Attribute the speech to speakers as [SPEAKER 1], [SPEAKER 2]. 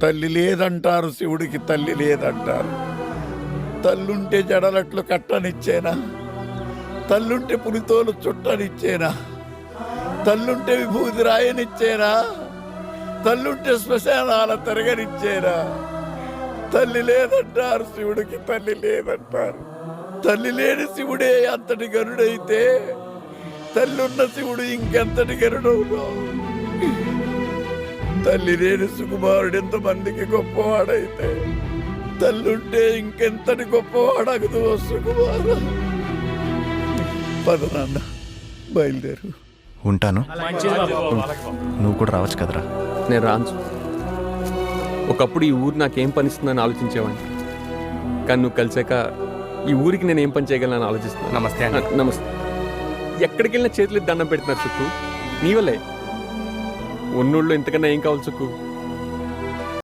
[SPEAKER 1] తల్లి లేదంటారు, శివుడికి తల్లి లేదంటారు. తల్లుంటే జడలట్లు కట్టనిచ్చేనా? తల్లుంటే పులితోలు చుట్టనిచ్చేనా? తల్లుంటే విభూతి రాయనిచ్చేనా? తల్లుంటే శ్మశానాల తిరగనిచ్చేనా? తల్లి లేదంటారు, శివుడికి తల్లి లేదంటారు. తల్లి లేని శివుడే అంతటి గరుడైతే తల్లున్న శివుడు ఇంకెంతటి గరుడవును? తల్లి లేని సుకుమారుడు ఎంతమందికి గొప్పవాడైతే తల్లుంటే ఇంకెంతటి గొప్పవాడగదు సుకుమారు. పద నాన్న, బయలుదేరు.
[SPEAKER 2] ఉంటాను. నువ్వు కూడా రావచ్చు కదరా.
[SPEAKER 3] నేను రాను. ఒకప్పుడు ఈ ఊరు నాకేం పనిస్తుందని ఆలోచించేవాడిని, కానీ నువ్వు కలిసాక ఈ ఊరికి నేను ఏం పని చేయగలను ఆలోచిస్తున్నాను.
[SPEAKER 4] నమస్తే.
[SPEAKER 3] నమస్తే. ఎక్కడికి వెళ్ళినా చేతులు దండం పెడుతున్నారు సుక్కు, నీ వల్లే. ఉన్నోళ్ళు ఇంతకన్నా ఏం కావాలి సుక్కు?